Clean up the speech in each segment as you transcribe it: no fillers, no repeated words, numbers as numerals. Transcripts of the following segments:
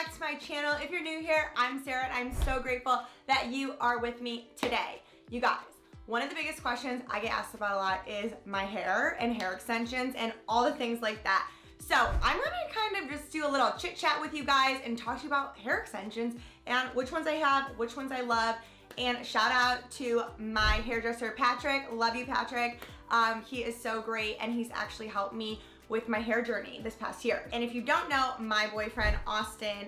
back to my channel. If you're new here, I'm Sarah and I'm so grateful that you are with me today. You guys, one of the biggest questions I get asked about a lot is my hair and hair extensions and all the things like that. So I'm gonna kind of just do a little chit chat with you guys and talk to you about hair extensions and which ones I have, which ones I love. And shout out to my hairdresser, Patrick. Love you, Patrick. He is so great and he's actually helped me with my hair journey this past year. And if you don't know, my boyfriend, Austin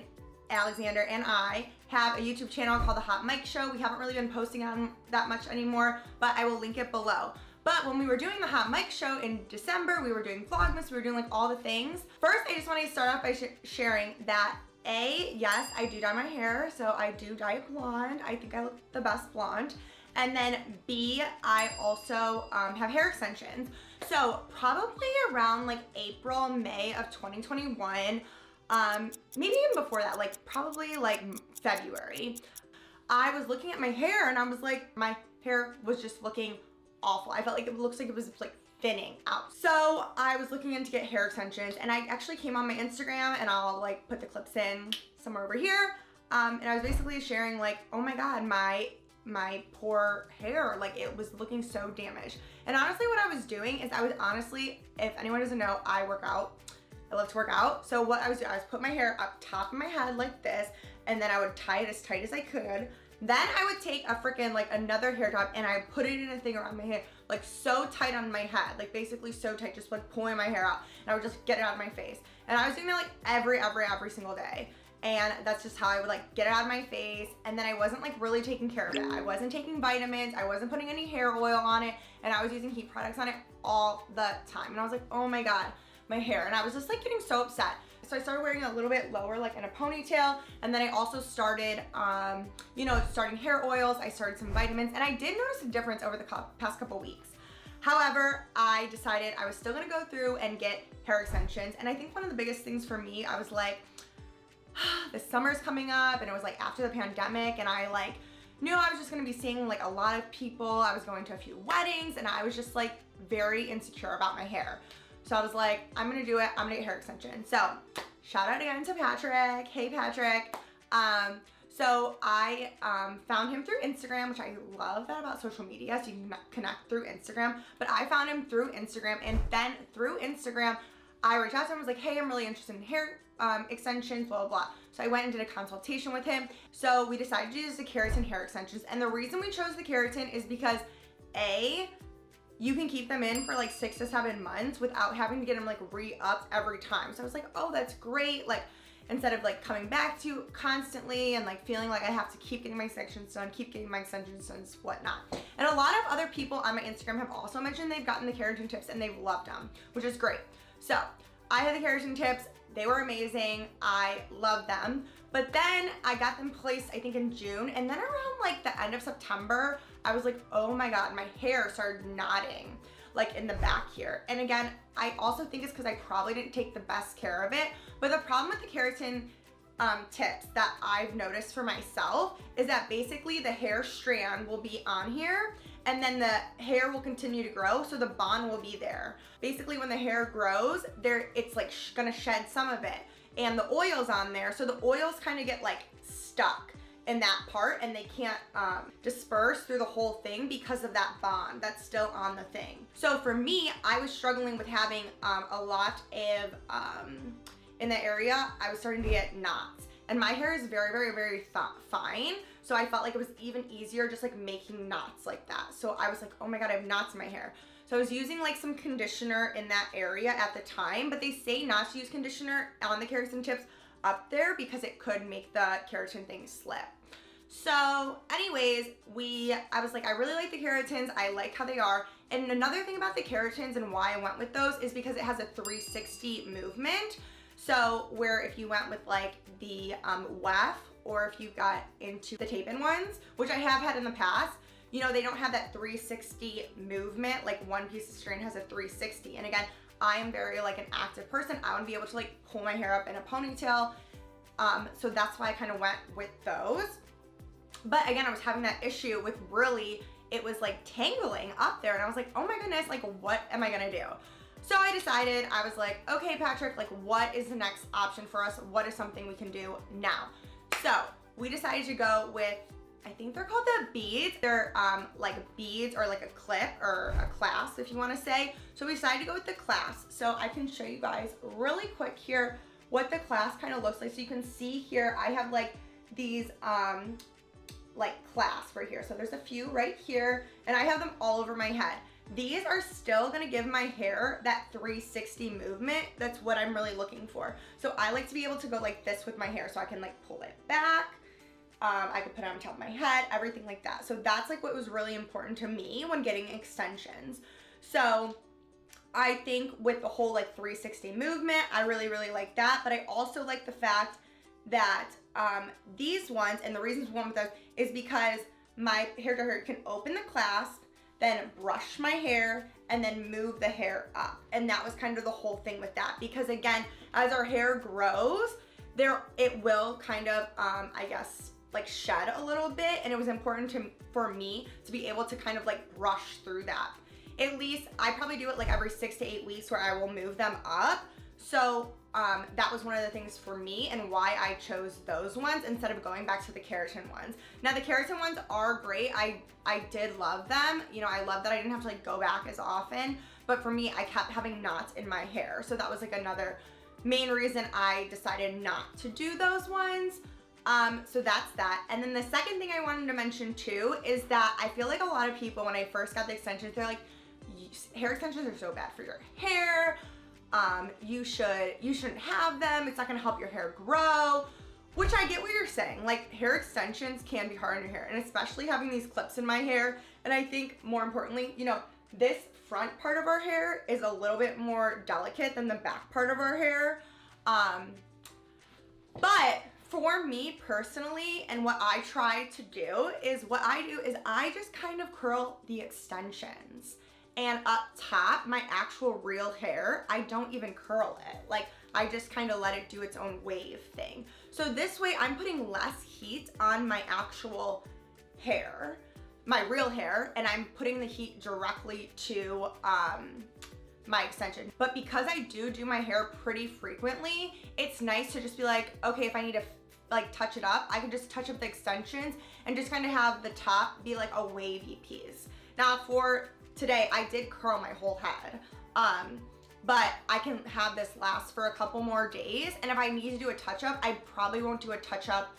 Alexander, and I have a YouTube channel called The Hot Mic Show. We haven't really been posting on that much anymore, but I will link it below. But when we were doing the Hot Mic Show in December, we were doing Vlogmas, we were doing like all the things. First, I just want to start off by sharing that yes, I do dye my hair, so I do dye it blonde. I think I look the best blonde. And then B, I also have hair extensions. So probably around like April, May of 2021, maybe even before that, like probably like February, I was looking at my hair and I was like, my hair was just looking awful. I felt like it looks like it was like thinning out. So I was looking in to get hair extensions and I actually came on my Instagram and I'll like put the clips in somewhere over here. And I was basically sharing like, oh my God, my poor hair, like it was looking so damaged. And honestly, what I was doing is I was honestly, if anyone doesn't know, I work out. I love to work out. So what I was doing, I was put my hair up top of my head like this, and then I would tie it as tight as I could. Then I would take a freaking like another hair top and I put it in a thing around my head, like so tight on my head, like basically so tight, just like pulling my hair out. And I would just get it out of my face. And I was doing that like every single day. And that's just how I would like get it out of my face. And then I wasn't like really taking care of it. I wasn't taking vitamins. I wasn't putting any hair oil on it. And I was using heat products on it all the time. And I was like, oh my God, my hair. And I was just like getting so upset. So I started wearing it a little bit lower, like in a ponytail. And then I also started, starting hair oils. I started some vitamins. And I did notice a difference over the past couple weeks. However, I decided I was still gonna go through and get hair extensions. And I think one of the biggest things for me, I was like, the summer's coming up and it was like after the pandemic and I like knew I was just gonna be seeing like a lot of people. I was going to a few weddings and I was just like very insecure about my hair. So I was like, I'm gonna do it. I'm gonna get hair extensions. So shout out again to Patrick. Hey, Patrick. So I found him through Instagram, which I love that about social media. So you can connect through Instagram, but I found him through Instagram, and then through Instagram, I reached out to him and was like, hey, I'm really interested in hair extensions, blah, blah, blah. So I went and did a consultation with him. So we decided to use the keratin hair extensions. And the reason we chose the keratin is because A, you can keep them in for like 6 to 7 months without having to get them like re-upped every time. So I was like, oh, that's great. Like instead of like coming back to you constantly and like feeling like I have to keep getting my extensions done, keep getting my extensions done, whatnot. And a lot of other people on my Instagram have also mentioned they've gotten the keratin tips and they've loved them, which is great. So I had the keratin tips. They were amazing. I love them. But then I got them placed, I think in June. And then around like the end of September, I was like, oh my God, my hair started knotting like in the back here. And again, I also think it's because I probably didn't take the best care of it. But the problem with the keratin tips that I've noticed for myself is that basically the hair strand will be on here and then the hair will continue to grow, so the bond will be there. Basically when the hair grows, it's like gonna shed some of it and the oil's on there, so the oils kind of get like stuck in that part and they can't disperse through the whole thing because of that bond that's still on the thing. So for me, I was struggling with having a lot of in the area, I was starting to get knots. And my hair is very fine. So I felt like it was even easier just like making knots like that. So I was like, oh my God, I have knots in my hair. So I was using like some conditioner in that area at the time, but they say not to use conditioner on the keratin tips up there because it could make the keratin thing slip. So anyways, I was like, I really like the keratins. I like how they are. And another thing about the keratins and why I went with those is because it has a 360 movement. So where if you went with like the WEF or if you got into the tape-in ones, which I have had in the past, you know, they don't have that 360 movement. Like one piece of strand has a 360. And again, I am very like an active person. I want to be able to like pull my hair up in a ponytail. So that's why I kind of went with those. But again, I was having that issue with really, it was like tangling up there and I was like, oh my goodness, like what am I gonna do? So I decided, I was like, okay, Patrick, like what is the next option for us? What is something we can do now? So we decided to go with, I think they're called the beads. They're like beads or like a clip or a clasp if you wanna say. So we decided to go with the clasp. So I can show you guys really quick here what the clasp kind of looks like. So you can see here, I have like these like clasps right here. So there's a few right here and I have them all over my head. These are still gonna give my hair that 360 movement. That's what I'm really looking for. So I like to be able to go like this with my hair so I can like pull it back. I could put it on top of my head, everything like that. So that's like what was really important to me when getting extensions. So I think with the whole like 360 movement, I really, really like that. But I also like the fact that these ones, and the reasons we went with those is because my hairdresser can open the clasp, then brush my hair, and then move the hair up. And that was kind of the whole thing with that. Because again, as our hair grows, it will kind of, I guess, like shed a little bit. And it was important for me to be able to kind of like brush through that. At least I probably do it like every 6 to 8 weeks where I will move them up. So that was one of the things for me and why I chose those ones instead of going back to the keratin ones. Now the keratin ones are great. I did love them. You know, I love that I didn't have to like go back as often, but for me, I kept having knots in my hair. So that was like another main reason I decided not to do those ones. So that's that. And then the second thing I wanted to mention too is that I feel like a lot of people, when I first got the extensions, they're like, hair extensions are so bad for your hair. You shouldn't have them. It's not gonna help your hair grow, which I get what you're saying. Like hair extensions can be hard on your hair, and especially having these clips in my hair. And I think more importantly, you know, this front part of our hair is a little bit more delicate than the back part of our hair. But for me personally, and what I try to do is I just kind of curl the extensions. And up top, my actual real hair, I don't even curl it. Like, I just kind of let it do its own wave thing. So this way, I'm putting less heat on my actual hair, my real hair, and I'm putting the heat directly to my extension. But because I do my hair pretty frequently, it's nice to just be like, okay, if I need to like touch it up, I can just touch up the extensions and just kind of have the top be like a wavy piece. Now for today, I did curl my whole head, but I can have this last for a couple more days. And if I need to do a touch up, I probably won't do a touch up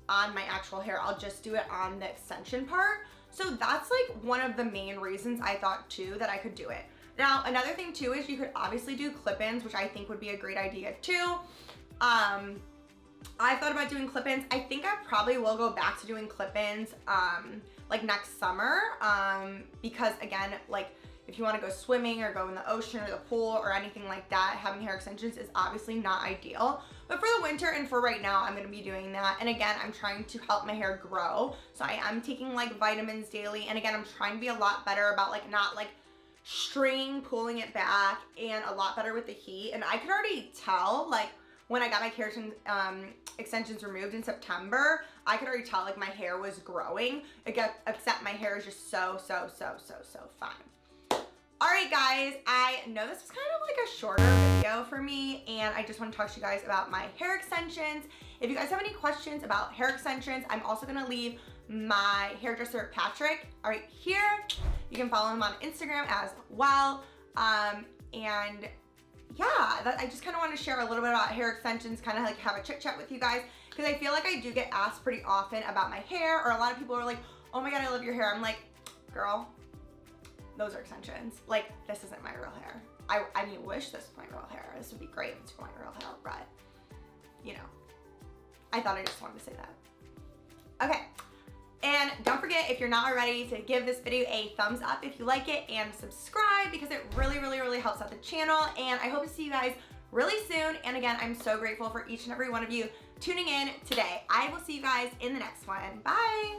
on my actual hair. I'll just do it on the extension part. So that's like one of the main reasons I thought too that I could do it. Now, another thing too is you could obviously do clip-ins, which I think would be a great idea too. I thought about doing clip-ins. I think I probably will go back to doing clip-ins like next summer, because again, like if you want to go swimming or go in the ocean or the pool or anything like that, having hair extensions is obviously not ideal. But for the winter and for right now, I'm going to be doing that. And again, I'm trying to help my hair grow. So I am taking like vitamins daily. And again, I'm trying to be a lot better about like not like stringing, pulling it back, and a lot better with the heat. And I could already tell like when I got my keratin extensions removed in September, I could already tell like my hair was growing, except my hair is just so fine. All right, guys, I know this was kind of like a shorter video for me, and I just want to talk to you guys about my hair extensions. If you guys have any questions about hair extensions, I'm also going to leave my hairdresser, Patrick, right here. You can follow him on Instagram as well. And yeah, I just kind of want to share a little bit about hair extensions, kind of like have a chit chat with you guys, because I feel like I do get asked pretty often about my hair, or a lot of people are like, oh my God, I love your hair. I'm like, girl, those are extensions. Like, this isn't my real hair. I mean, wish this was my real hair. This would be great if it's my real hair, but you know, I thought I just wanted to say that. Okay. And don't forget, if you're not already, to give this video a thumbs up if you like it, and subscribe, because it really helps out the channel. And I hope to see you guys really soon. And again, I'm so grateful for each and every one of you tuning in today. I will see you guys in the next one. Bye.